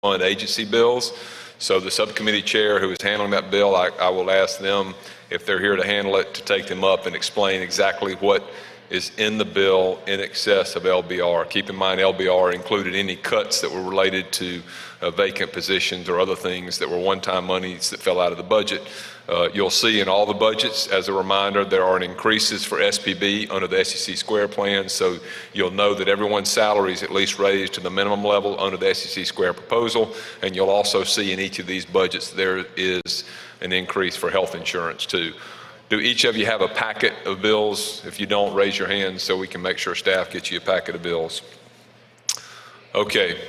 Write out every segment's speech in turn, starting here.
fund agency bills. So the subcommittee chair who is handling that bill, I will ask them, if they're here to handle it, to take them up and explain exactly what is in the bill in excess of LBR. Keep in mind, LBR included any cuts that were related to vacant positions or other things that were one-time monies that fell out of the budget. You'll see in all the budgets, as a reminder, there are increases for SPB under the SEC Square plan, so you'll know that everyone's salary is at least raised to the minimum level under the SEC Square proposal, and you'll also see in each of these budgets there is an increase for health insurance too. Do each of you have a packet of bills? If you don't, raise your hand so we can make sure staff gets you a packet of bills. Okay,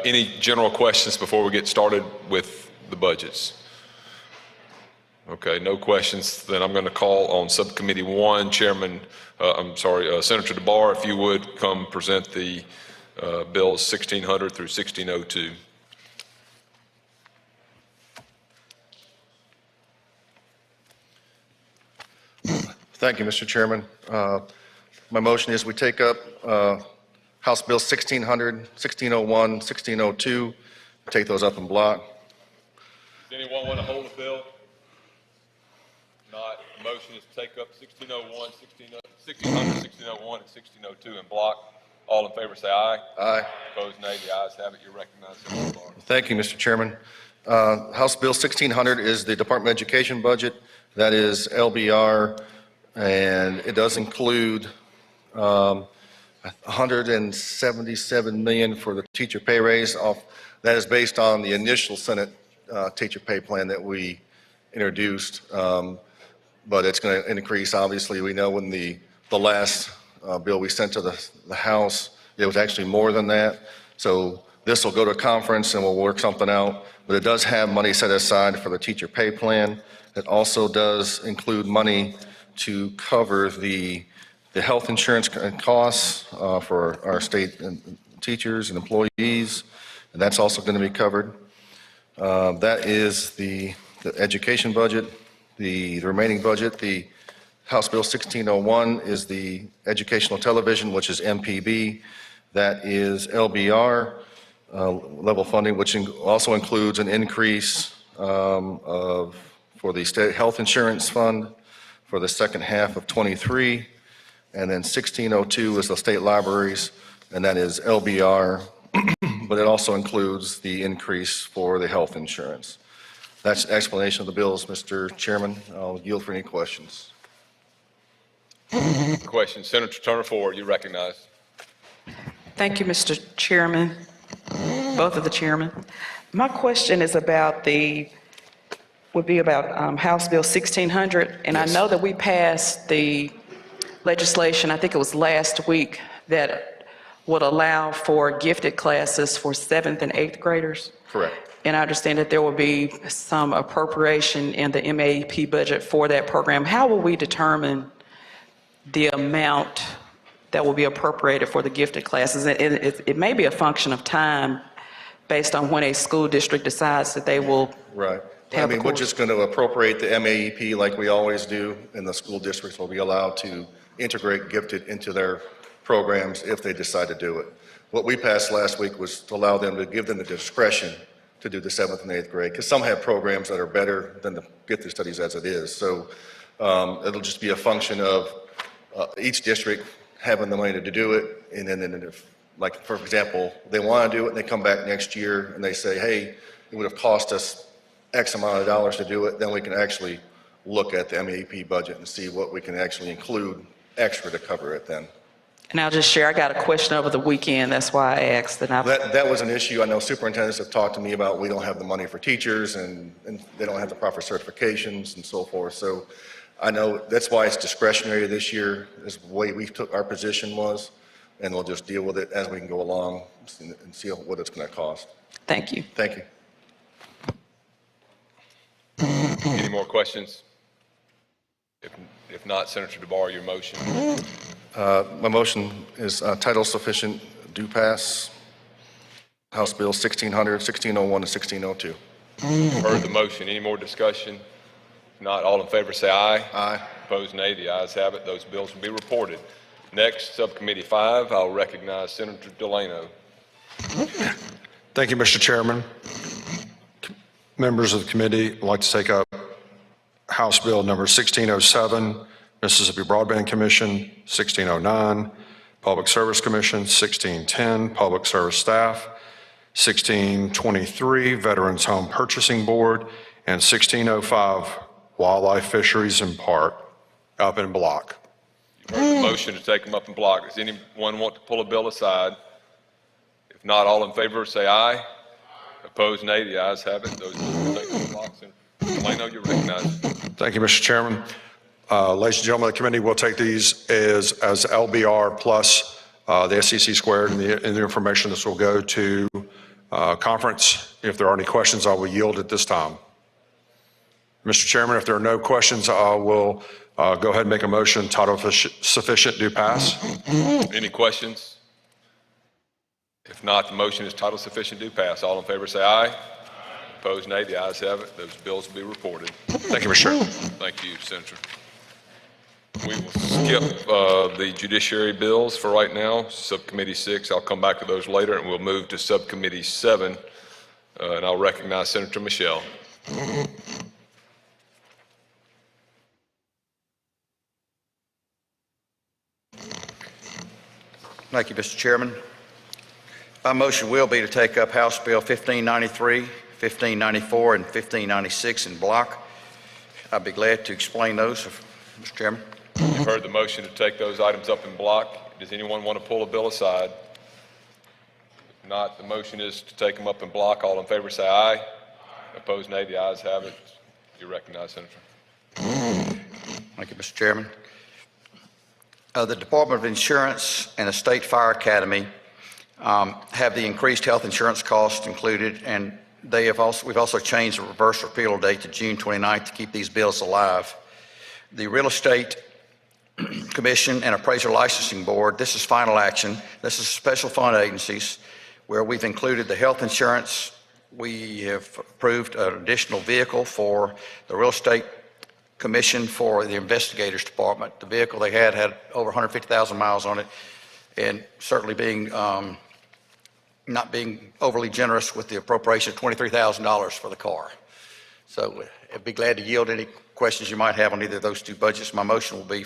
any general questions before we get started with the budgets? Okay, no questions. Then I'm going to call on Subcommittee 1, Senator DeBar, if you would come present the bills 1600 through 1602. Thank you, Mr. Chairman. My motion is we take up House Bill 1600, 1601, 1602, take those up in block. Does anyone want to hold a bill? Not. The motion is to take up 1601, 1600, 1601, and 1602 in block. All in favor say aye. Aye. Opposed nay. The ayes have it. You're recognized, Senator DeBar. Thank you, Mr. Chairman. House Bill 1600 is the Department of Education budget. That is LBR, and it does include $177 million for the teacher pay raise. That is based on the initial Senate teacher pay plan that we introduced, but it's going to increase. Obviously, we know when the last bill we sent to the House, it was actually more than that. So this will go to conference and we'll work something out, but it does have money set aside for the teacher pay plan. It also does include money to cover the health insurance costs for our state teachers and employees, and that's also going to be covered. That is the education budget. The remaining budget, the House Bill 1601 is the educational television, which is MPB. That is LBR level funding, which also includes an increase for the state health insurance fund for the second half of 23. And then 1602 is the state libraries, and that is LBR, but it also includes the increase for the health insurance. That's the explanation of the bills, Mr. Chairman. I'll yield for any questions. Questions. Senator Turner Ford, you recognize. Thank you, Mr. Chairman, both of the chairmen. My question is about House Bill 1600, and Yes. I know that we passed the legislation, I think it was last week, that would allow for gifted classes for 7th and 8th graders. Correct. And I understand that there will be some appropriation in the MAEP budget for that program. How will we determine the amount that will be appropriated for the gifted classes? It may be a function of time based on when a school district decides that they will. Right. I mean, we're just going to appropriate the MAEP like we always do, and the school districts will be allowed to integrate gifted into their programs if they decide to do it. What we passed last week was to allow them to give them the discretion to do the 7th and 8th grade, because some have programs that are better than the gifted studies as it is. So it'll just be a function of each district having the money to do it, and then if, like, for example, they want to do it and they come back next year and they say, hey, it would have cost us X amount of dollars to do it, then we can actually look at the MAEP budget and see what we can actually include extra to cover it then. And I'll just share, I got a question over the weekend, that's why I asked. And that was an issue. I know superintendents have talked to me about we don't have the money for teachers and they don't have the proper certifications and so forth. So I know that's why it's discretionary this year, is the way we took our position was, and we'll just deal with it as we can go along and see what it's going to cost. Thank you. Thank you. Any more questions? If not, Senator DeBar, your motion. My motion is title sufficient, do pass House Bill 1600, 1601, and 1602. Heard the motion. Any more discussion? If not, all in favor say aye. Aye. Opposed nay. The ayes have it. Those bills will be reported. Next, Subcommittee 5, I'll recognize Senator Delano. Thank you, Mr. Chairman. Members of the committee, I'd like to take up House Bill number 1607, Mississippi Broadband Commission, 1609, Public Service Commission, 1610, Public Service Staff, 1623, Veterans Home Purchasing Board, and 1605, Wildlife, Fisheries, and Park, up in block. You've heard the motion to take them up in block. Does anyone want to pull a bill aside? If not, all in favor say aye. Opposed, nay. The ayes have it. Those bills taken in block. Senator Delano, you're recognized. Thank you, Mr. Chairman. Ladies and gentlemen of the committee, we'll take these as LBR plus the SEC squared and the information. This will go to conference. If there are any questions, I will yield at this time. Mr. Chairman, if there are no questions, I will go ahead and make a motion. Title sufficient, do pass. Any questions? If not, the motion is title sufficient, do pass. All in favor say aye. Opposed, nay. The ayes have it. Those bills will be reported. Thank you, Mr. Chairman. Thank you, Senator. We will skip the judiciary bills for right now. Subcommittee 6, I'll come back to those later, and we'll move to Subcommittee 7, and I'll recognize Senator Michelle. Thank you, Mr. Chairman. My motion will be to take up House Bill 1593, 1594, and 1596 in block. I'd be glad to explain those, Mr. Chairman. You've heard the motion to take those items up in block. Does anyone want to pull a bill aside? If not, the motion is to take them up in block. All in favor say aye. Opposed, nay. The ayes have it. You recognize, Senator. Thank you, Mr. Chairman. The Department of Insurance and the State Fire Academy have the increased health insurance costs included, and we've also changed the reverse repeal date to June 29th to keep these bills alive. The Real Estate Commission and Appraiser Licensing Board, this is final action. This is special fund agencies where we've included the health insurance. We have approved an additional vehicle for the Real Estate Commission for the Investigators Department. The vehicle they had over 150,000 miles on it, and certainly being not being overly generous with the appropriation of $23,000 for the car. So I'd be glad to yield any questions you might have on either of those two budgets. My motion will be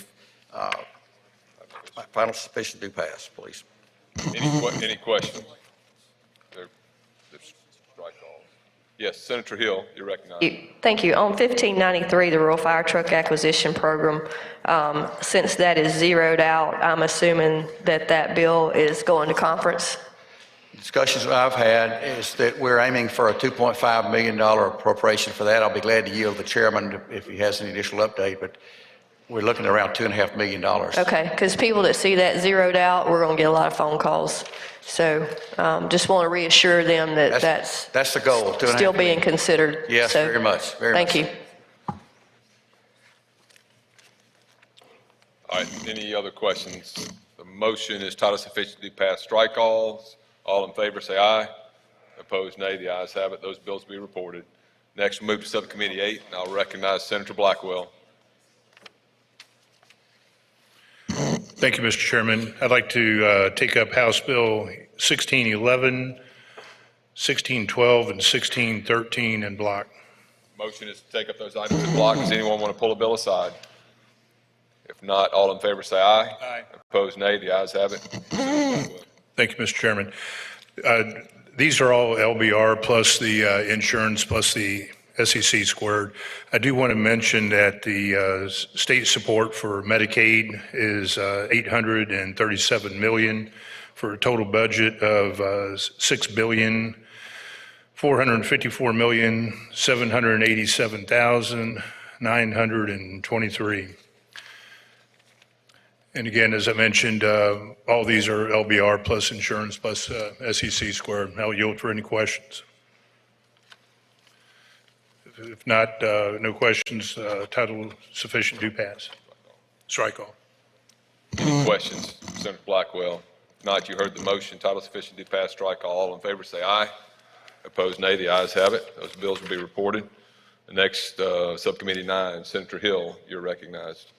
final sufficient do pass, please. Any questions? Strike all. Yes, Senator Hill, you're recognized. Thank you. On 1593, the Rural Fire Truck Acquisition Program, since that is zeroed out, I'm assuming that that bill is going to conference? Discussions that I've had is that we're aiming for a $2.5 million appropriation for that. I'll be glad to yield the chairman if he has any additional update, but we're looking at around $2.5 million. Okay, because people that see that zeroed out, we're going to get a lot of phone calls. So just want to reassure them that that's the goal. Still being considered. Yes, so, very much. Thank you. All right, any other questions? The motion is title sufficient to pass. Strike alls. All in favor say aye. Opposed, nay. The ayes have it. Those bills will be reported. Next, we'll move to Subcommittee 8, and I'll recognize Senator Blackwell. Thank you, Mr. Chairman. I'd like to take up House Bill 1611, 1612, and 1613 in block. Motion is to take up those items in block. Does anyone want to pull a bill aside? If not, all in favor say aye. Aye. Opposed, nay. The ayes have it. Thank you, Mr. Chairman. These are all LBR plus the insurance plus the SEC squared. I do want to mention that the state support for Medicaid is $837 million for a total budget of $6,454,787,923. And again, as I mentioned, all these are LBR plus insurance plus SEC squared. I'll yield for any questions. If not, no questions, title sufficient, do pass. Strike all. Any questions, Senator Blackwell? If not, you heard the motion. Title sufficient, do pass. Strike all. All in favor say aye. Opposed, nay. The ayes have it. Those bills will be reported. The next, Subcommittee 9, Senator Hill, you're recognized.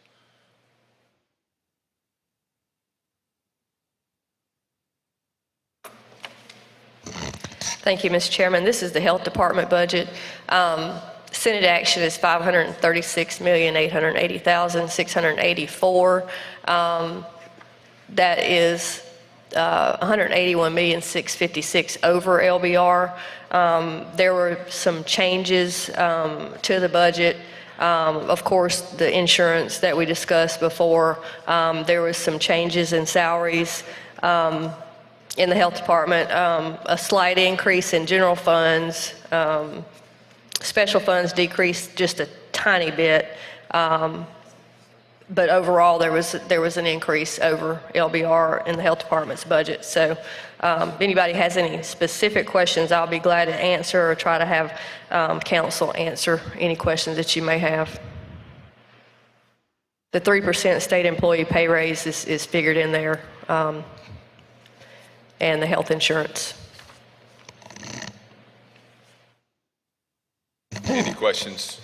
Thank you, Mr. Chairman. This is the Health Department budget. Senate action is $536,880,684. That is $181,656,000 over LBR. There were some changes to the budget. Of course, the insurance that we discussed before. There was some changes in salaries in the health department, a slight increase in general funds. Special funds decreased just a tiny bit, but overall there was an increase over LBR in the health department's budget. So if anybody has any specific questions, I'll be glad to answer or try to have council answer any questions that you may have. The 3% state employee pay raise is figured in there, and the health insurance. Any questions?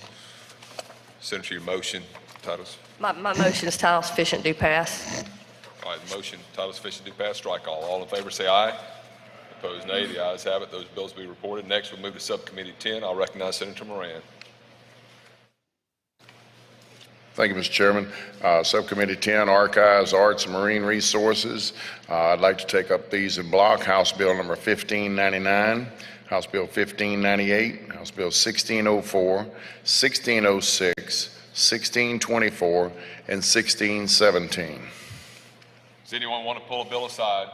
Senator, your motion, titles? My motion is title sufficient, do pass. All right, the motion, title sufficient, do pass, strike all. All in favor say aye. Opposed, nay. The ayes have it. Those bills will be reported. Next, we'll move to Subcommittee 10. I'll recognize Senator Moran. Thank you, Mr. Chairman. Subcommittee 10, Archives, Arts, and Marine Resources. I'd like to take up these in block. House Bill number 1599, House Bill 1598, House Bill 1604, 1606, 1624, and 1617. Does anyone want to pull a bill aside? If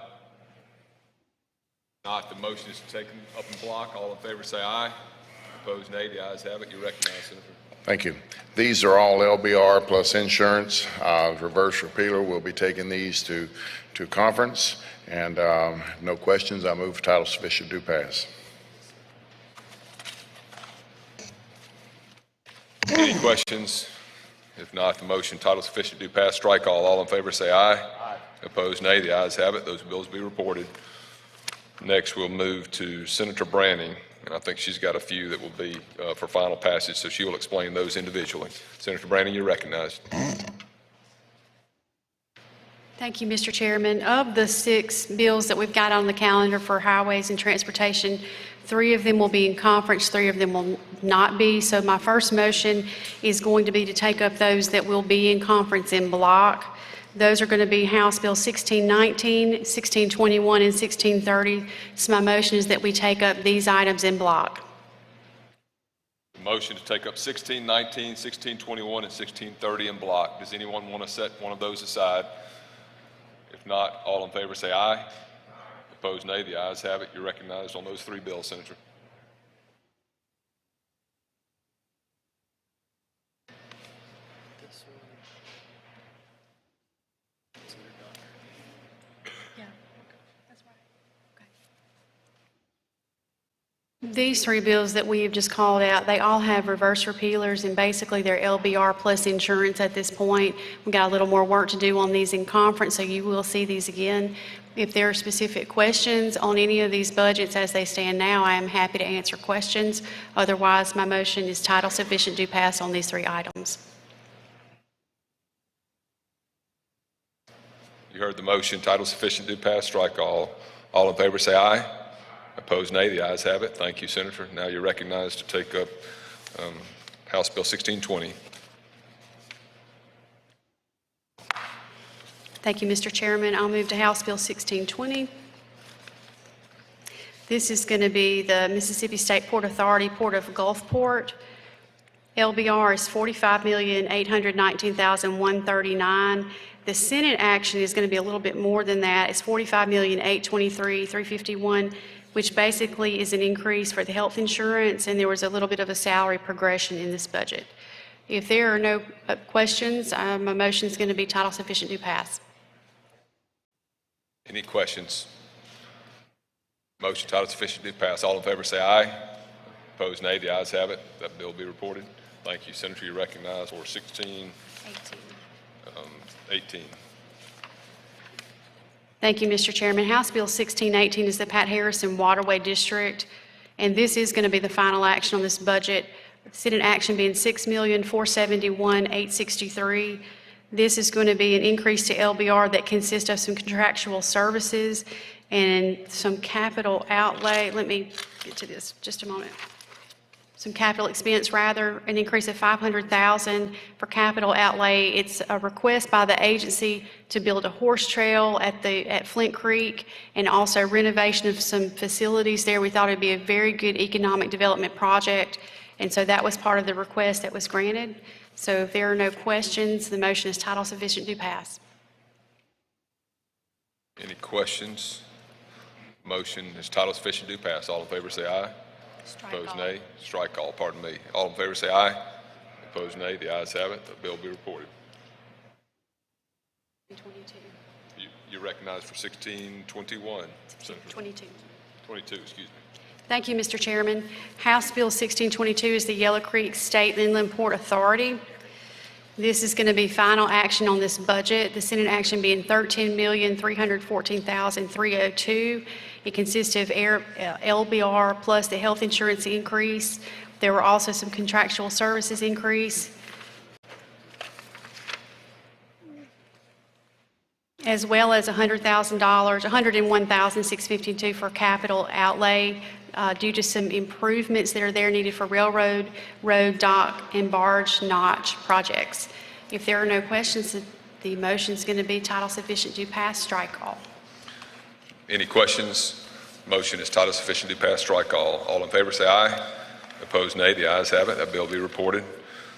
not, the motion is taken up in block. All in favor say aye. Opposed, nay. The ayes have it. You recognize, Senator. Thank you. These are all LBR plus insurance. Reverse repealer will be taking these to conference. And no questions. I move for title sufficient, do pass. Any questions? If not, the motion, title sufficient, do pass, strike all. All in favor say aye. Aye. Opposed, nay. The ayes have it. Those bills will be reported. Next, we'll move to Senator Branning, and I think she's got a few that will be for final passage, so she will explain those individually. Senator Branning, you're recognized. Thank you, Mr. Chairman. Of the 6 bills that we've got on the calendar for highways and transportation, 3 of them will be in conference, 3 of them will not be. So my first motion is going to be to take up those that will be in conference in block. Those are going to be House Bill 1619, 1621, and 1630. So my motion is that we take up these items in block. The motion to take up 1619, 1621, and 1630 in block. Does anyone want to set one of those aside? If not, all in favor say aye. Opposed, nay. The ayes have it. You're recognized on those 3 bills, Senator. These 3 bills that we have just called out, they all have reverse repealers, and basically they're LBR plus insurance at this point. We've got a little more work to do on these in conference, so you will see these again. If there are specific questions on any of these budgets as they stand now, I am happy to answer questions. Otherwise, my motion is title sufficient, do pass on these 3 items. You heard the motion, title sufficient, do pass, strike all. All in favor say aye. Opposed, nay. The ayes have it. Thank you, Senator. Now you're recognized to take up House Bill 1620. Thank you, Mr. Chairman. I'll move to House Bill 1620. This is going to be the Mississippi State Port Authority Port of Gulfport. LBR is $45,819,139. The Senate action is going to be a little bit more than that. It's $45,823,351, which basically is an increase for the health insurance, and there was a little bit of a salary progression in this budget. If there are no questions, my motion is going to be title sufficient, do pass. Any questions? Motion, title sufficient, do pass. All in favor say aye. Opposed, nay. The ayes have it. That bill will be reported. Thank you, Senator. You recognize or 18. Thank you, Mr. Chairman. House Bill 1618 is the Pat Harrison Waterway District, and this is going to be the final action on this budget. Senate action being $6,471,863. This is going to be an increase to LBR that consists of some contractual services, and some capital outlay. Let me get to this just a moment. Some capital expense, rather, an increase of $500,000 for capital outlay. It's a request by the agency to build a horse trail at Flint Creek and also renovation of some facilities there. We thought it'd be a very good economic development project, and so that was part of the request that was granted. So if there are no questions, the motion is title sufficient to pass. Any questions? Motion is title sufficient to pass. All in favor say aye. Opposed, nay. Strike all, pardon me. All in favor say aye. Opposed, nay. The ayes have it. The bill be reported. 22. You recognize for 1621. 22. 22, excuse me. Thank you, Mr. Chairman. House Bill 1622 is the Yellow Creek State Inland Port Authority. This is going to be final action on this budget. The Senate action being $13,314,302. It consists of LBR plus the health insurance increase. There were also some contractual services increase, as well as $100,000, $101,652 for capital outlay due to some improvements that are there needed for railroad, road, dock, and barge notch projects. If there are no questions, the motion is going to be title sufficient to pass, strike all. Any questions? Motion is title sufficient to pass, strike all. All in favor say aye. Opposed, nay. The ayes have it. That bill be reported.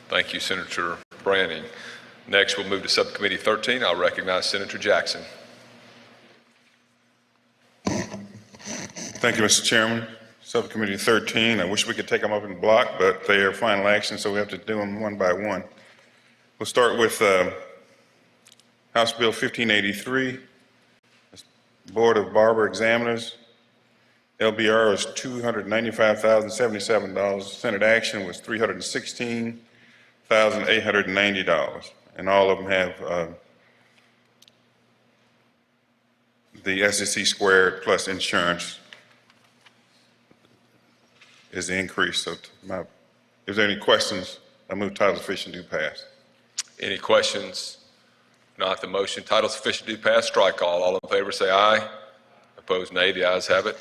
Thank you, Senator Branning. Next, we'll move to Subcommittee 13. I'll recognize Senator Jackson. Thank you, Mr. Chairman. Subcommittee 13, I wish we could take them up in block, but they are final action, so we have to do them one by one. We'll start with House Bill 1583, Board of Barber Examiners. LBR was $295,077. Senate action was $316,890. And all of them have the SEC squared plus insurance is the increase. So if there are any questions, I move title sufficient to pass. Any questions? Not the motion. Title sufficient to pass, strike all. All in favor say aye. Opposed, nay. The ayes have it.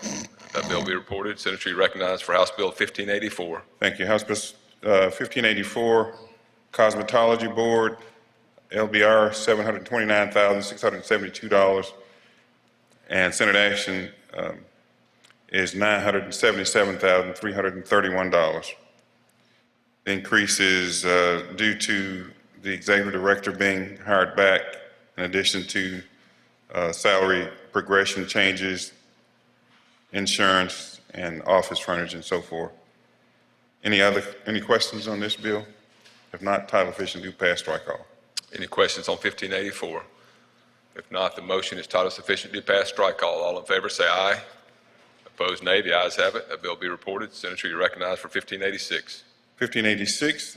That bill be reported. Senator, you recognized for House Bill 1584. Thank you. House Bill 1584, Cosmetology Board, LBR $729,672, and Senate action is $977,331. The increase is due to the executive director being hired back, in addition to salary progression changes, insurance, and office furniture and so forth. Any questions on this bill? If not, title sufficient to pass, strike all. Any questions on 1584? If not, the motion is title sufficient to pass, strike all. All in favor say aye. Opposed, nay. The ayes have it. That bill be reported. Senator, you recognized for 1586. 1586,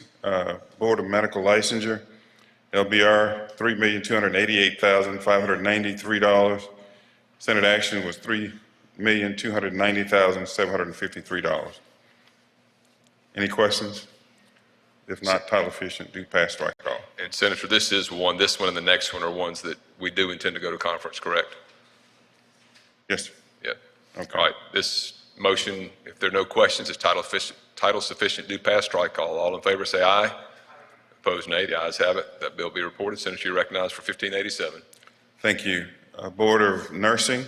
Board of Medical Licensure, LBR $3,288,593. Senate action was $3,290,753. Any questions? If not, title sufficient, do pass, strike all. And Senator, this one and the next one are ones that we do intend to go to conference, correct? Yes, sir. Yeah. Okay. All right. This motion, if there are no questions, is title sufficient, do pass, strike all. All in favor say aye. Opposed, nay. The ayes have it. That bill be reported. Senator, you recognized for 1587. Thank you. Board of Nursing,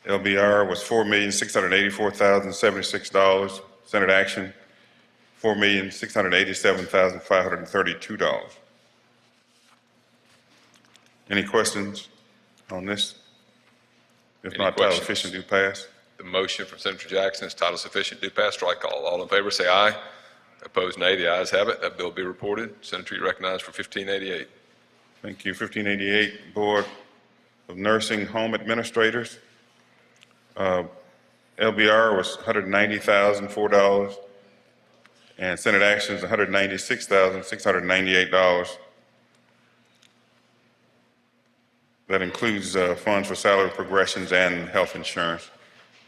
LBR was $4,684,076. Senate action, $4,687,532. Any questions on this? If Any not, title questions? sufficient, do pass. The motion from Senator Jackson is title sufficient, do pass, strike all. All in favor say aye. Opposed, nay. The ayes have it. That bill be reported. Senator, you recognized for 1588. Thank you. 1588, Board of Nursing Home Administrators. LBR was $190,004, and Senate action is $196,698. That includes funds for salary progressions and health insurance.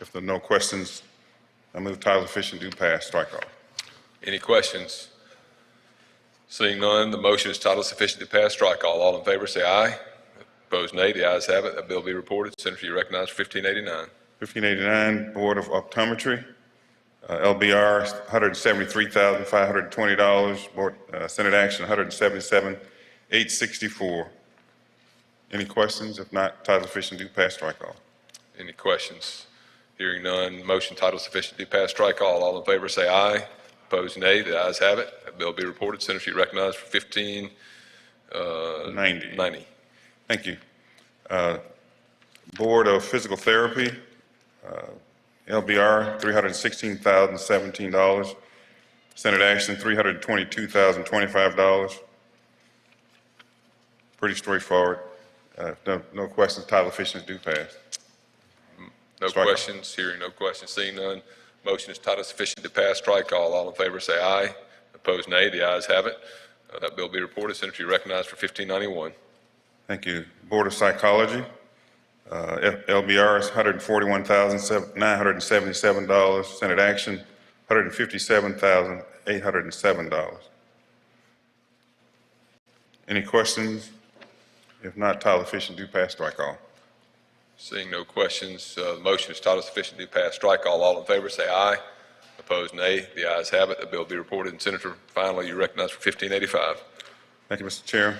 If there are no questions, I move title sufficient, do pass, strike all. Any questions? Seeing none, the motion is title sufficient to pass, strike all. All in favor say aye. Opposed, nay. The ayes have it. That bill be reported. Senator, you recognize for 1589. 1589, Board of Optometry, LBR $173,520, Board, Senate action $177,864. Any questions? If not, title sufficient, do pass, strike all. Any questions? Hearing none, motion title sufficient to pass, strike all. All in favor say aye. Opposed, nay. The ayes have it. That bill be reported. Senator, you recognize for 1590. Thank you. Board of Physical Therapy, LBR $316,017, Senate action $322,025. Pretty straightforward. No questions, title sufficient, do pass. No Strike all. questions. Hearing no questions, seeing none. Motion is title sufficient to pass, strike all. All in favor say aye. Opposed, nay. The ayes have it. That bill be reported. Senator, you recognize for 1591. Thank you. Board of Psychology, LBR is $141,977, Senate action $157,807. Any questions? If not, title sufficient, do pass, strike all. Seeing no questions, the motion is title sufficient to pass, strike all. All in favor say aye. Opposed, nay. The ayes have it. The bill be reported. And Senator, finally, you recognize for 1585. Thank you, Mr. Chair.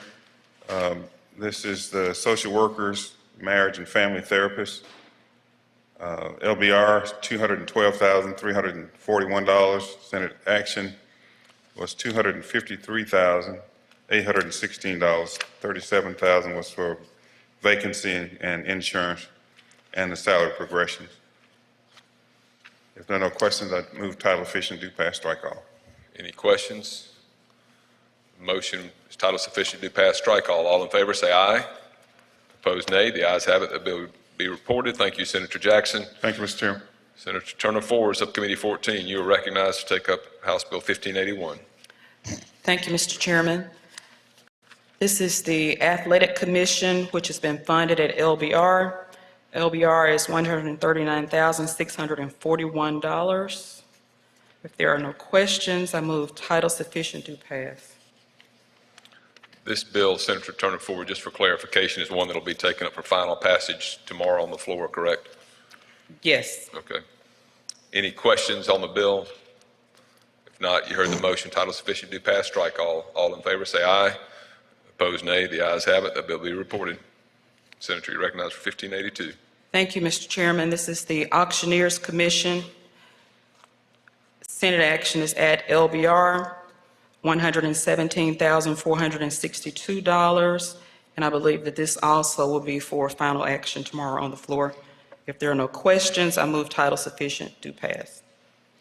This is the social workers, marriage and family therapists. LBR $212,341. Senate action was $253,816. $37,000 was for vacancy and insurance and the salary progressions. If there are no questions, I move title sufficient, do pass, strike all. Any questions? Motion is title sufficient to pass, strike all. All in favor say aye. Opposed, nay. The ayes have it. The bill be reported. Thank you, Senator Jackson. Thank you, Mr. Chairman. Senator Turner Ford, Subcommittee 14, you are recognized to take up House Bill 1581. Thank you, Mr. Chairman. This is the Athletic Commission, which has been funded at LBR. LBR is $139,641. If there are no questions, I move title sufficient to pass. This bill, Senator Turner Ford, just for clarification, is one that will be taken up for final passage tomorrow on the floor, correct? Yes. Okay. Any questions on the bill? If not, you heard the motion, title sufficient to pass, strike all. All in favor say aye. Opposed, nay. The ayes have it. That bill be reported. Senator, you recognize for 1582. Thank you, Mr. Chairman. This is the Auctioneers Commission. Senate action is at LBR, $117,462, and I believe that this also will be for final action tomorrow on the floor. If there are no questions, I move title sufficient to pass.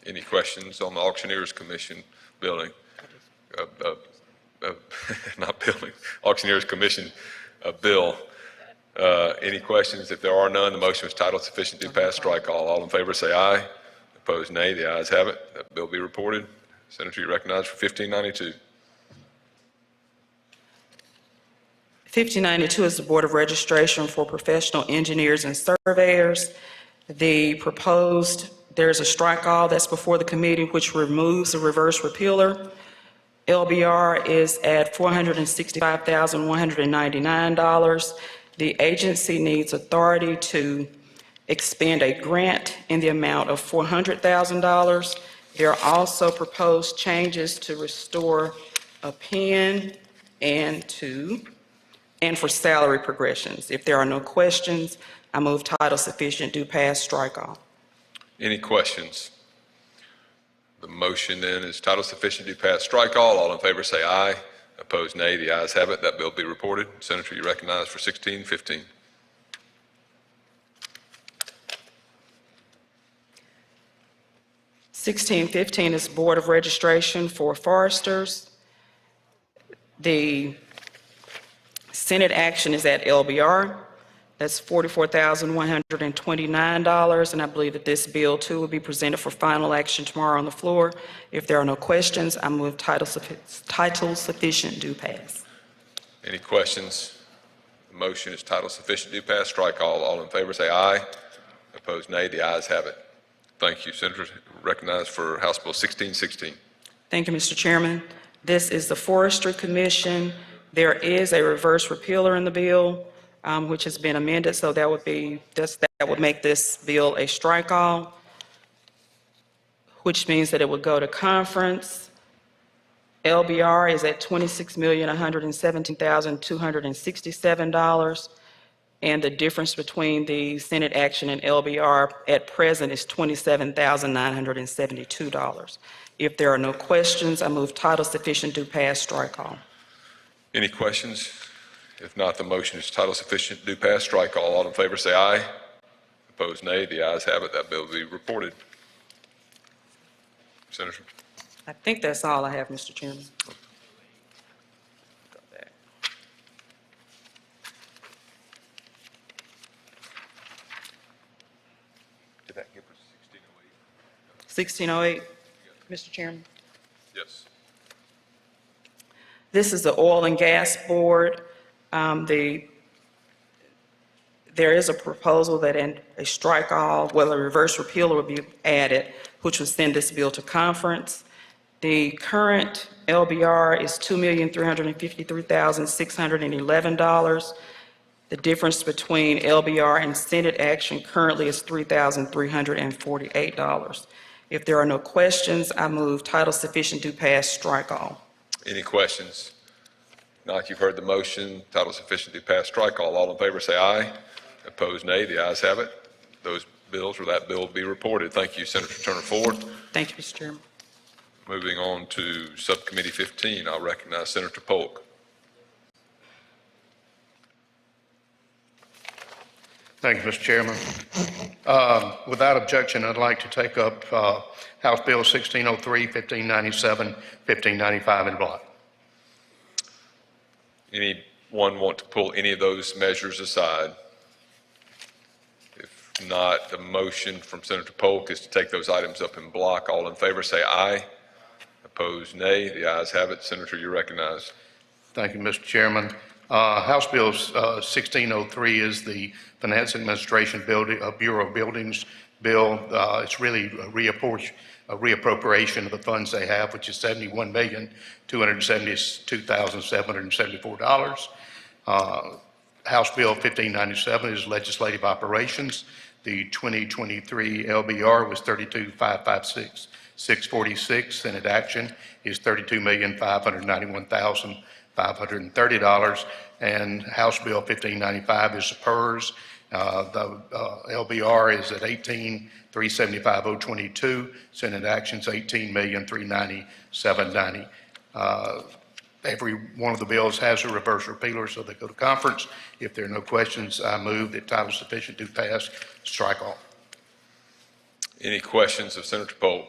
Any questions on the Auctioneers Commission building? Not building, Auctioneers Commission bill. Any questions? If there are none, the motion is title sufficient to pass, strike all. All in favor say aye. Opposed, nay. The ayes have it. That bill be reported. Senator, you recognize for 1592. 1592 is the Board of Registration for Professional Engineers and Surveyors. There's a strike all that's before the committee, which removes the reverse repealer. LBR is at $465,199. The agency needs authority to expend a grant in the amount of $400,000. There are also proposed changes to restore a pen and for salary progressions. If there are no questions, I move title sufficient, do pass, strike all. Any questions? The motion then is title sufficient to pass, strike all. All in favor say aye. Opposed, nay. The ayes have it. That bill be reported. Senator, you recognize for 1615. $1615 is Board of Registration for Foresters. The Senate action is at LBR. That's $44,129, and I believe that this bill too will be presented for final action tomorrow on the floor. If there are no questions, I move title sufficient, do pass. Any questions? The motion is title sufficient to pass, strike all. All in favor say aye. Opposed, nay. The ayes have it. Thank you. Senator, recognized for House Bill 1616. Thank you, Mr. Chairman. This is the Forestry Commission. There is a reverse repealer in the bill. which has been amended, so that would make this bill a strike-all, which means that it would go to conference. LBR is at $26,117,267, and the difference between the Senate action and LBR at present is $27,972. If there are no questions, I move title sufficient, do pass, strike all. Any questions? If not, the motion is title sufficient, do pass, strike all. All in favor say aye. Opposed, nay. The ayes have it. That bill will be reported. Senator. I think that's all I have, Mr. Chairman. Did that give us 1608, Mr. Chairman. Yes. This is the Oil and Gas Board. There is a proposal that a strike-all, well, a reverse repeal would be added, which would send this bill to conference. The current LBR is $2,353,611. The difference between LBR and Senate action currently is $3,348. If there are no questions, I move title sufficient, do pass, strike all. Any questions? Not, you've heard the motion. Title sufficient, do pass, strike all. All in favor say aye. Opposed, nay. The ayes have it. Those bills or that bill will be reported. Thank you, Senator Turner Ford. Thank you, Mr. Chairman. Moving on to Subcommittee 15, I'll recognize Senator Polk. Thank you, Mr. Chairman. Without objection, I'd like to take up House Bill 1603, 1597, 1595 in block. Anyone want to pull any of those measures aside? If not, the motion from Senator Polk is to take those items up in block. All in favor say aye. Opposed, nay. The ayes have it. Senator, you're recognized. Thank you, Mr. Chairman. House Bill 1603 is the Finance Administration Bureau of Buildings bill. It's really a reappropriation of the funds they have, which is $71,272,774. House Bill 1597 is legislative operations. The 2023 LBR was 32,556,646. Senate action is $32,591,530. And House Bill 1595 is the PERS. The LBR is at $18,375,022. Senate actions $18,390,790. Every one of the bills has a reverse repealer, so they go to conference. If there are no questions, I move that title sufficient do pass, strike all. Any questions of Senator Polk?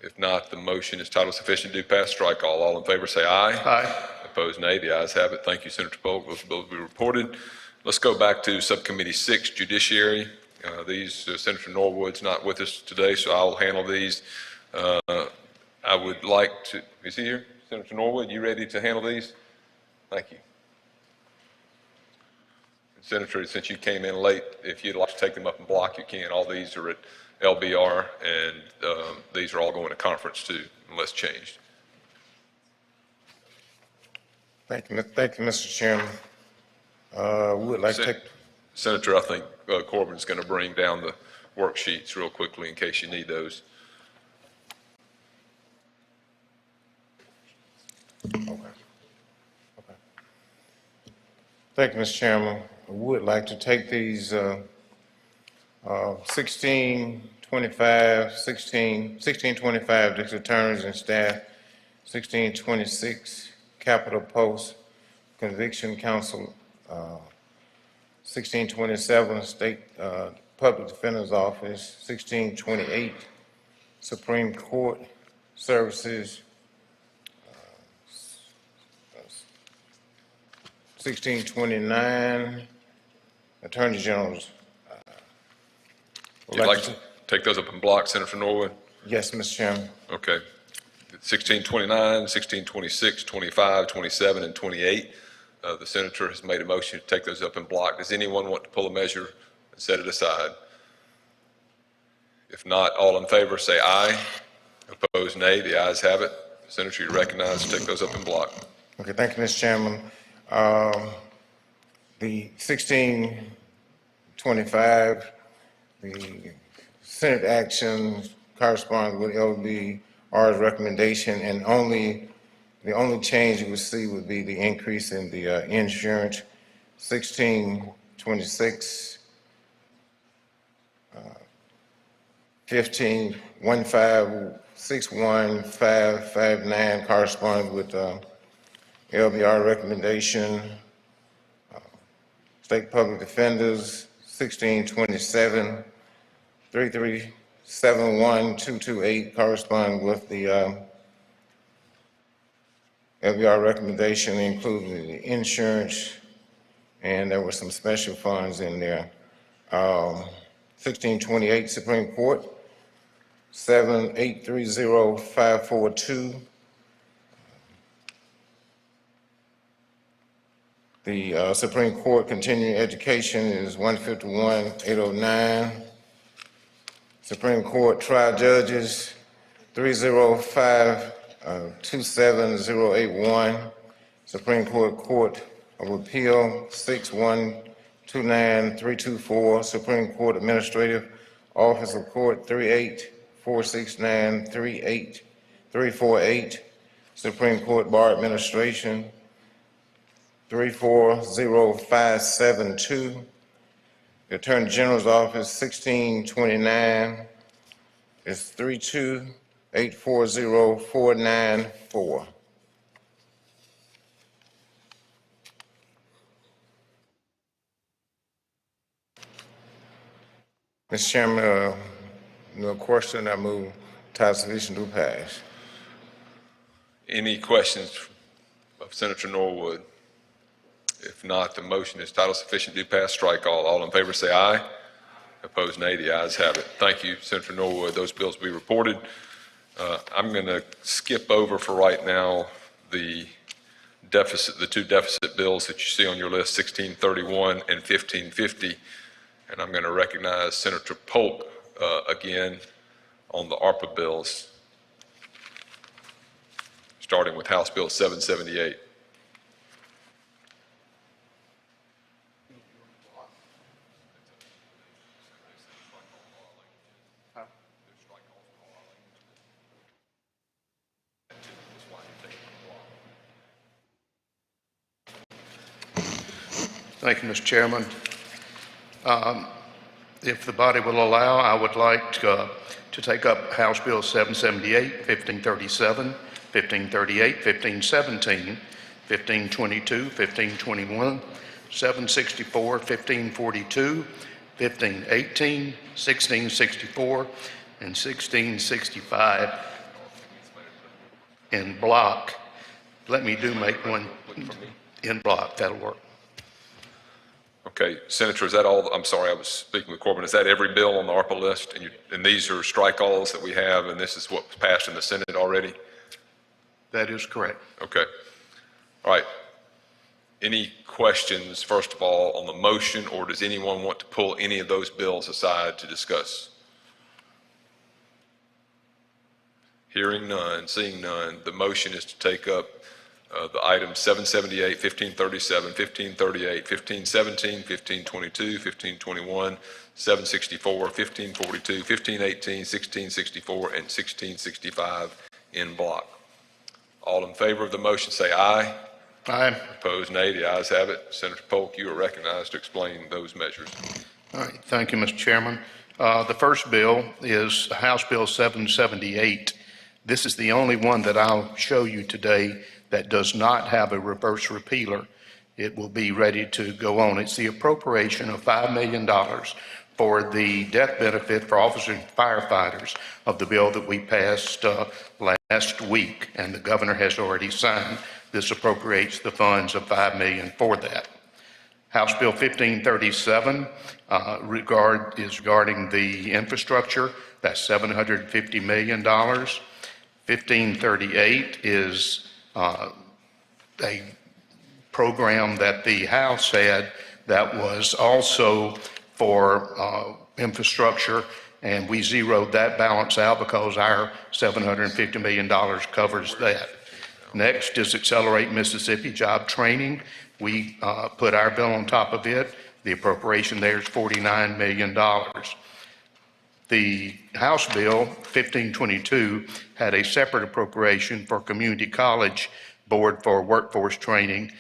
If not, the motion is title sufficient, do pass, strike all. All in favor say aye. Aye. Opposed, nay. The ayes have it. Thank you, Senator Polk. Those bills will be reported. Let's go back to Subcommittee 6, Judiciary. Senator Norwood's not with us today, so I'll handle these. I would like to, is he here? Senator Norwood, you ready to handle these? Thank you. Senator, since you came in late, if you'd like to take them up in block, you can. All these are at LBR, and these are all going to conference too, unless changed. Thank you, Mr. Chairman. We would like to take... Senator, I think Corbin's going to bring down the worksheets real quickly in case you need those. Okay. Thank you, Mr. Chairman. I would like to take these 1625 district attorneys and staff, 1626 Capital Post Conviction Counsel, 1627 State Public Defender's Office, 1628 Supreme Court Services, 1629 Attorney General's. You'd like to take those up in block, Senator Norwood? Yes, Mr. Chairman. Okay. 1629, 1626, 25, 27, and 28. The senator has made a motion to take those up in block. Does anyone want to pull a measure and set it aside? If not, all in favor say aye. Opposed, nay. The ayes have it. Senator, you're recognized to take those up in block. Okay, thank you, Mr. Chairman. The 1625, the Senate action corresponds with LBR's recommendation, and the only change you would see would be the increase in the insurance. 1626, 1516559 corresponds with LBR recommendation. State Public Defenders, 1627, 3371228 correspond with the LBR recommendation, including the insurance, and there were some special funds in there. 1628 Supreme Court, 7830542. The Supreme Court continuing education is 151,809. Supreme Court trial judges, 305,27081. Supreme Court of Appeal, 6129324. Supreme Court Administrative Office of Court, 3846938. Supreme Court Bar Administration, 340572. The Attorney General's Office, 1629, is 32840,494. Mr. Chairman, no question, I move title sufficient to pass. Any questions of Senator Norwood? If not, the motion is title sufficient to pass, strike all. All in favor say aye. Opposed, nay. The ayes have it. Thank you, Senator Norwood. Those bills will be reported. I'm going to skip over for right now the two deficit bills that you see on your list, 1631 and 1550. And I'm going to recognize Senator Polk again on the ARPA bills, starting with House Bill 778. Thank you, Mr. Chairman. If the body will allow, I would like to take up House Bill 778, 1537, 1538, 1517, 1522, 1521, 764, 1542, 1518, 1664, and 1665 in block. Let me make one in block. That'll work. Okay, Senator, is that all? I'm sorry, I was speaking with Corbin. Is that every bill on the ARPA list? And these are strike-alls that we have, and this is what was passed in the Senate already? That is correct. Okay. All right. Any questions, first of all, on the motion, or does anyone want to pull any of those bills aside to discuss? Hearing none, seeing none, the motion is to take up the items 778, 1537, 1538, 1517, 1522, 1521, 764, 1542, 1518, 1664, and 1665 in block. All in favor of the motion say aye. Aye. Opposed, nay. The ayes have it. Senator Polk, you are recognized to explain those measures. All right. Thank you, Mr. Chairman. The first bill is House Bill 778. This is the only one that I'll show you today that does not have a reverse repealer. It will be ready to go on. It's the appropriation of $5 million for the death benefit for officers and firefighters of the bill that we passed last week, and the governor has already signed. This appropriates the funds of $5 million for that. House Bill 1537 is regarding the infrastructure. That's $750 million. 1538 is a program that the House had that was also for infrastructure, and we zeroed that balance out because our $750 million covers that. Next is Accelerate Mississippi Job Training, We put our bill on top of it. The appropriation there is $49 million. The House Bill 1522 had a separate appropriation for Community College Board for workforce training.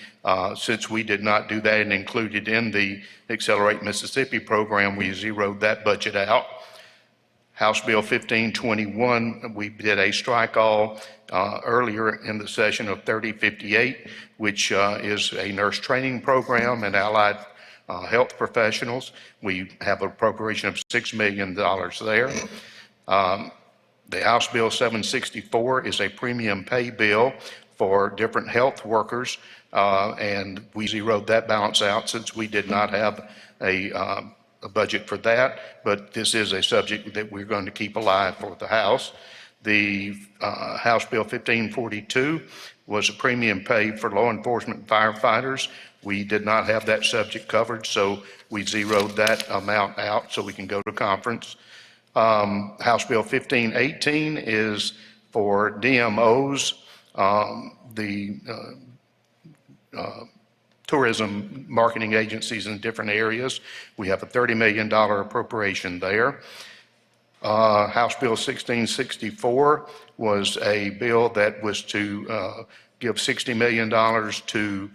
Since we did not do that and included in the Accelerate Mississippi program, we zeroed that budget out. House Bill 1521, we did a strike all earlier in the session of 3058, which is a nurse training program and allied health professionals. We have an appropriation of $6 million there. The House Bill 764 is a premium pay bill for different health workers, and we zeroed that balance out since we did not have a budget for that, but this is a subject that we're going to keep alive for the House. The House Bill 1542 was a premium pay for law enforcement firefighters. We did not have that subject covered, so we zeroed that amount out so we can go to conference. House Bill 1518 is for DMOs, tourism marketing agencies in different areas. We have a $30 million appropriation there. House Bill 1664 was a bill that was to give $60 million to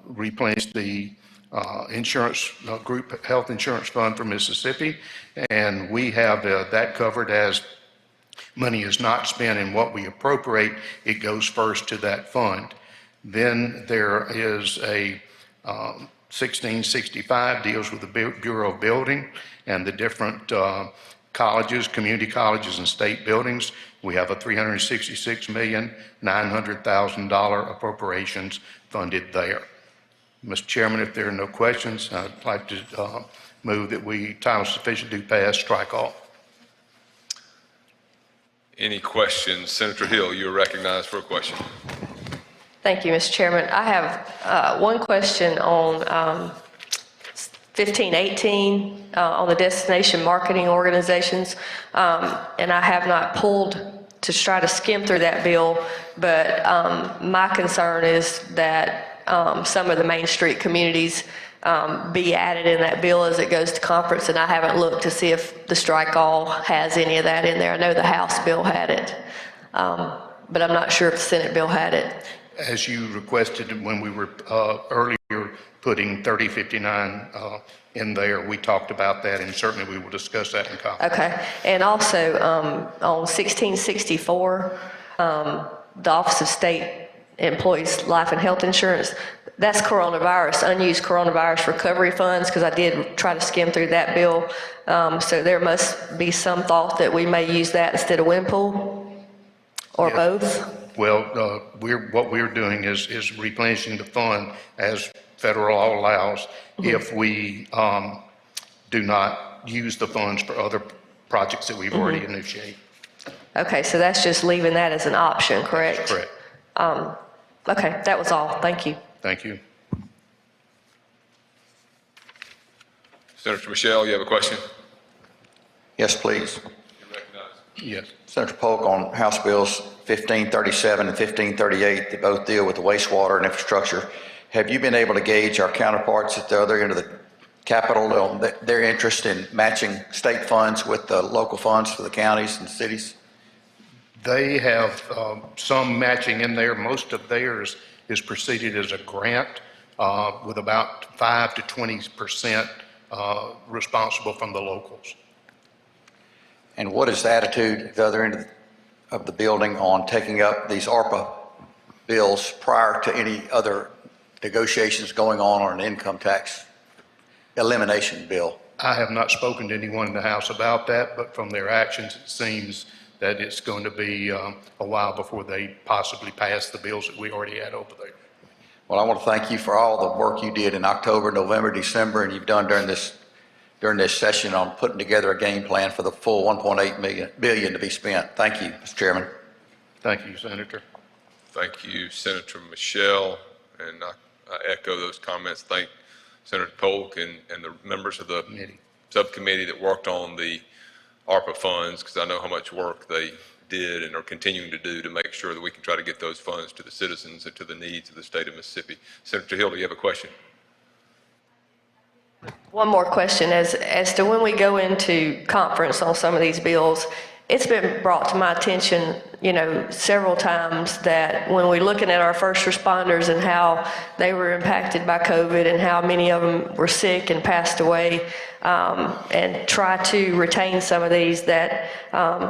replenish the insurance group health insurance fund for Mississippi, and we have that covered. As money is not spent in what we appropriate, it goes first to that fund. Then there is a 1665 deals with the Bureau of Building and the different colleges, community colleges and state buildings. We have a $366,900,000 appropriations funded there. Mr. Chairman, if there are no questions, I'd like to move that we, title sufficient, do pass, strike all. Any questions? Senator Hill, you're recognized for a question. Thank you, Mr. Chairman. I have one question on 1518 on the destination marketing organizations, and I have not pulled to try to skim through that bill, but my concern is that some of the Main Street communities be added in that bill as it goes to conference, and I haven't looked to see if the strike all has any of that in there. I know the House bill had it, but I'm not sure if the Senate bill had it. As you requested when we were earlier putting 3059 in there, we talked about that, and certainly we will discuss that in conference. Okay, and also on 1664, the Office of State Employees Life and Health Insurance, that's coronavirus, unused coronavirus recovery funds, because I did try to skim through that bill. So there must be some thought that we may use that instead of wind pool, or both. Well, what we're doing is replenishing the fund as federal law allows if we do not use the funds for other projects that we've already initiated. Okay, so that's just leaving that as an option, correct? That's correct. Okay, that was all. Thank you. Thank you. Senator Michelle, you have a question? Yes, please. You're recognized. Yes. Senator Polk, on House Bills 1537 and 1538, they both deal with the wastewater and infrastructure. Have you been able to gauge our counterparts at the other end of the Capitol on their interest in matching state funds with the local funds for the counties and cities? They have some matching in there. Most of theirs is preceded as a grant with about 5 to 20% responsible from the locals. And what is the attitude at the other end of the building on taking up these ARPA bills prior to any other negotiations going on an income tax elimination bill? I have not spoken to anyone in the House about that, but from their actions, it seems that it's going to be a while before they possibly pass the bills that we already had over there. Well, I want to thank you for all the work you did in October, November, December, and you've done during this session on putting together a game plan for the full $1.8 billion to be spent. Thank you, Mr. Chairman. Thank you, Senator. Thank you, Senator Michelle, and I echo those comments. Thank Senator Polk and the members of the subcommittee that worked on the ARPA funds, because I know how much work they did and are continuing to do to make sure that we can try to get those funds to the citizens and to the needs of the state of Mississippi. Senator Hill, do you have a question? One more question, as to when we go into conference on some of these bills, it's been brought to my attention, several times that when we're looking at our first responders and how they were impacted by COVID and how many of them were sick and passed away, and try to retain some of these, that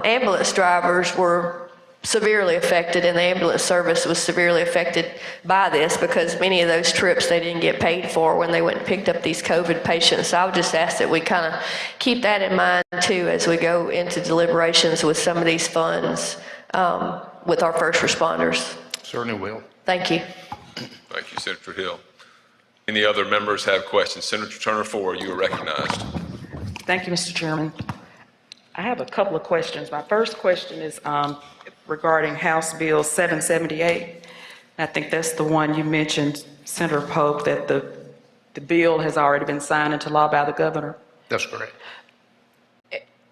ambulance drivers were severely affected, and the ambulance service was severely affected by this because many of those trips they didn't get paid for when they went and picked up these COVID patients. So I would just ask that we kind of keep that in mind too as we go into deliberations with some of these funds with our first responders. Certainly will. Thank you. Thank you, Senator Hill. Any other members have questions? Senator Turner Ford, you are recognized. Thank you, Mr. Chairman. I have a couple of questions. My first question is regarding House Bill 778. I think that's the one you mentioned, Senator Pope, that the bill has already been signed into law by the governor. That's correct.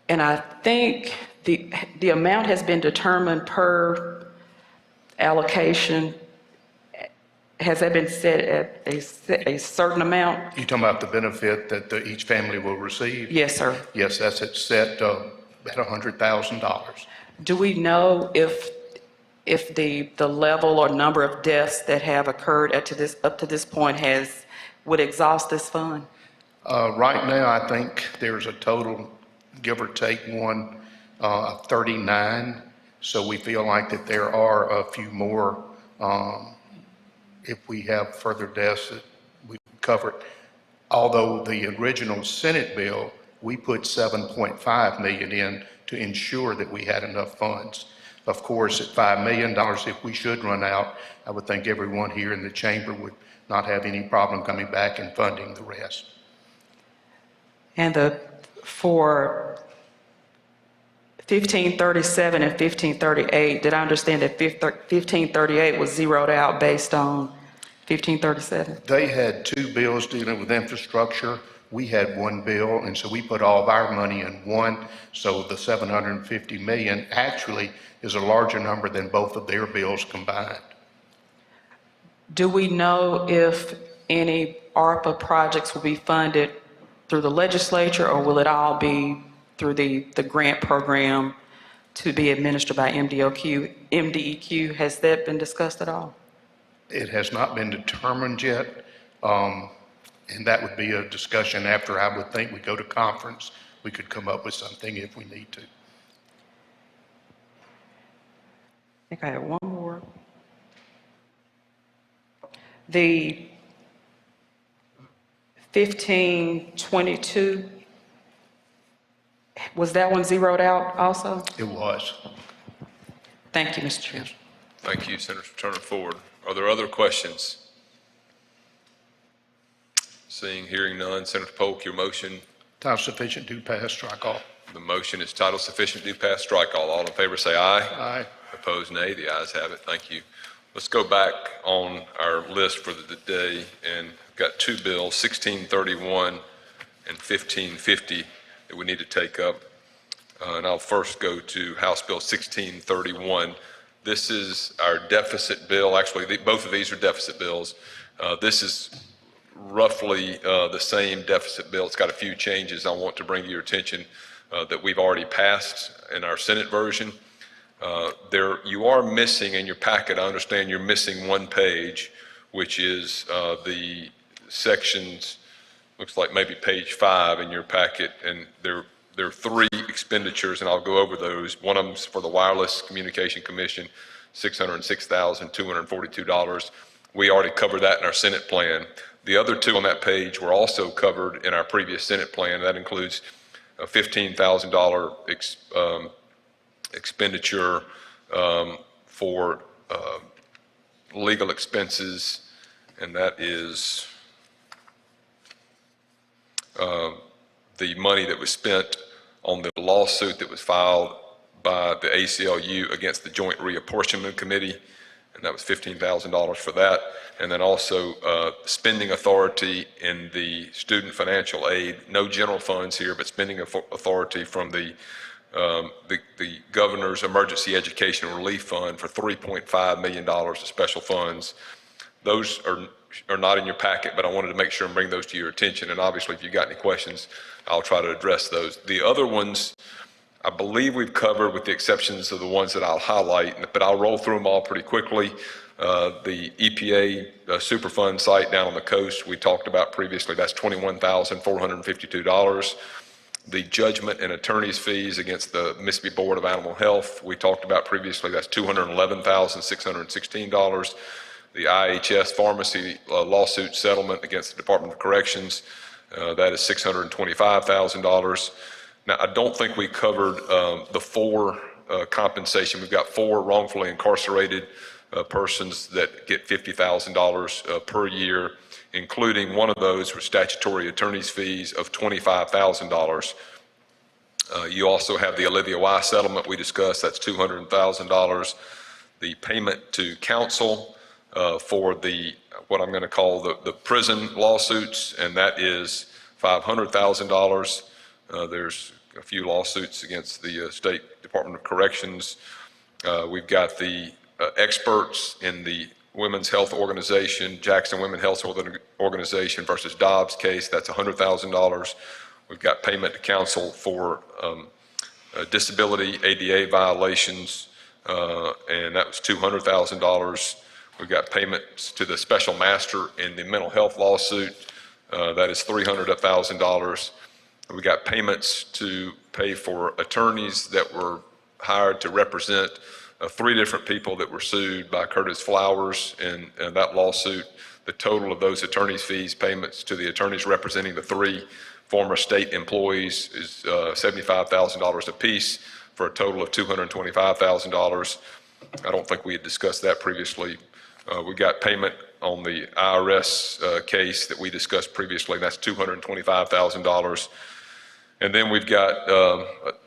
And I think the amount has been determined per allocation. Has that been set at a certain amount? You talking about the benefit that each family will receive? Yes, sir. Yes, that's set at $100,000. Do we know if the level or number of deaths that have occurred up to this point would exhaust this fund? Right now, I think there's a total, give or take one, of 39. So we feel like that there are a few more. If we have further deaths that we covered. Although the original Senate bill, we put $7.5 million in to ensure that we had enough funds. Of course, at $5 million, if we should run out, I would think everyone here in the chamber would not have any problem coming back and funding the rest. And for 1537 and 1538, did I understand that 1538 was zeroed out based on 1537? They had two bills dealing with infrastructure. We had one bill, and so we put all of our money in one. So the $750 million actually is a larger number than both of their bills combined. Do we know if any ARPA projects will be funded through the legislature, or will it all be through the grant program to be administered by MDEQ? Has that been discussed at all? It has not been determined yet. And that would be a discussion after, I would think, we go to conference. We could come up with something if we need to. I think I have one more. The 1522, was that one zeroed out also? It was. Thank you, Mr. Chair. Thank you, Senator Turner Ford. Are there other questions? Seeing, hearing none. Senator Polk, your motion. Title sufficient, do pass, strike all. The motion is title sufficient, do pass, strike all. All in favor say aye. Aye. Opposed, nay. The ayes have it. Thank you. Let's go back on our list for the day, and got two bills, 1631 and 1550, that we need to take up. And I'll first go to House Bill 1631. This is our deficit bill. Actually, both of these are deficit bills. This is roughly the same deficit bill. It's got a few changes I want to bring to your attention that we've already passed in our Senate version. You are missing in your packet, I understand you're missing one page, which is the sections, looks like maybe page 5 in your packet, and there are three expenditures, and I'll go over those. One of them's for the Wireless Communication Commission, $606,242. We already covered that in our Senate plan. The other two on that page were also covered in our previous Senate plan. That includes a $15,000 expenditure for legal expenses, and that is the money that was spent on the lawsuit that was filed by the ACLU against the Joint Reapportionment Committee, and that was $15,000 for that. And then also spending authority in the student financial aid, no general funds here, but spending authority from the the governor's emergency education relief fund for $3.5 million of special funds. Those are not in your packet, but I wanted to make sure and bring those to your attention. And obviously, if you've got any questions, I'll try to address those. The other ones, I believe we've covered with the exceptions of the ones that I'll highlight, but I'll roll through them all pretty quickly. The EPA Superfund site down on the coast we talked about previously, that's $21,452. The judgment and attorney's fees against the Mississippi Board of Animal Health we talked about previously, that's $211,616. The IHS pharmacy lawsuit settlement against the Department of Corrections, that is $625,000. Now, I don't think we covered the four compensation. We've got 4 wrongfully incarcerated persons that get $50,000 per year, including one of those with statutory attorney's fees of $25,000. You also have the Olivia Y settlement we discussed, that's $200,000. The payment to counsel for the, what I'm going to call the prison lawsuits, and that is $500,000. There's a few lawsuits against the State Department of Corrections. We've got the experts in the Women's Health Organization, Jackson Women's Health Organization versus Dobbs case, that's $100,000. We've got payment to counsel for disability ADA violations, and that was $200,000. We've got payments to the special master in the mental health lawsuit, that is $300,000. We got payments to pay for attorneys that were hired to represent 3 different people that were sued by Curtis Flowers in that lawsuit. The total of those attorneys' fees payments to the attorneys representing the 3 former state employees is $75,000 apiece for a total of $225,000. I don't think we had discussed that previously. We got payment on the IRS case that we discussed previously, that's $225,000. And then we've got a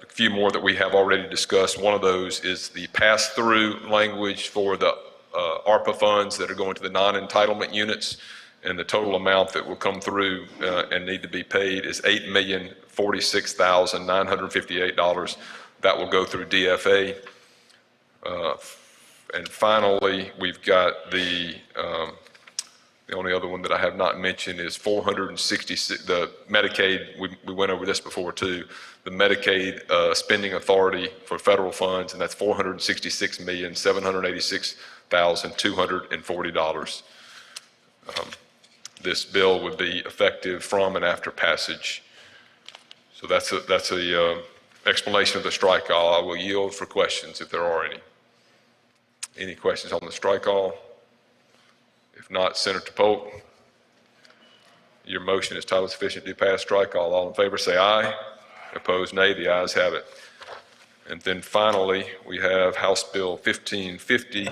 few more that we have already discussed. One of those is the pass-through language for the ARPA funds that are going to the non-entitlement units, and the total amount that will come through and need to be paid is $8,046,958. That will go through DFA. And finally, we've got the only other one that I have not mentioned is 466, the Medicaid, we went over this before too, the Medicaid spending authority for federal funds, and that's $466,786,240. This bill would be effective from and after passage. So that's a explanation of the strike all. I will yield for questions if there are any. Any questions on the strike all? If not, Senator Polk, your motion is titled sufficient to pass strike all. All in favor say aye. Opposed, nay. The ayes have it. And then finally, we have House Bill 1550,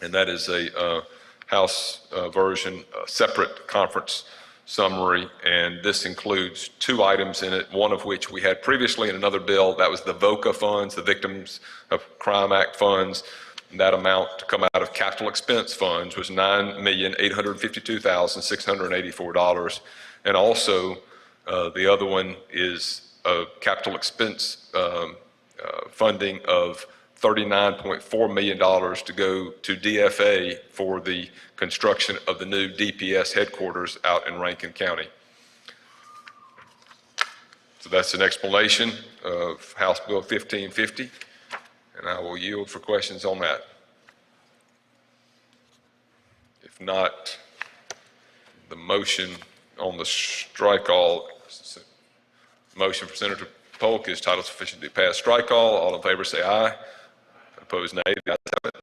and that is a House version, separate conference summary, and this includes 2 items in it, one of which we had previously in another bill. That was the VOCA funds, the Victims of Crime Act funds. That amount to come out of capital expense funds was $9,852,684. And also, the other one is a capital expense funding of $39.4 million to go to DFA for the construction of the new DPS headquarters out in Rankin County. So that's an explanation of House Bill 1550. And I will yield for questions on that. If not, the motion on the strike all, motion for Senator Polk is titled sufficient to pass strike all. All in favor say aye. Opposed, nay. The ayes have it.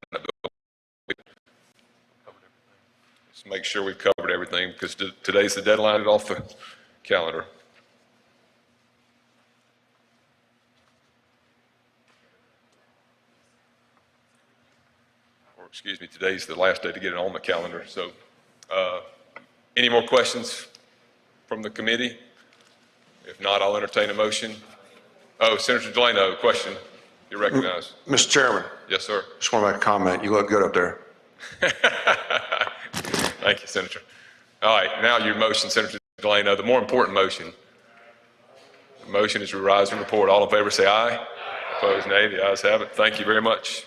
Let's make sure we've covered everything because today's the deadline off the calendar. Excuse me, today's the last day to get it on the calendar. So any more questions from the committee? If not, I'll entertain a motion. Oh, Senator Delano, question. You're recognized. Mr. Chairman. Yes, sir. Just want to make a comment. You look good up there. Thank you, Senator. All right, now your motion, Senator Delano, the more important motion. The motion is revised and report. All in favor say aye. Opposed, nay. The ayes have it. Thank you very much.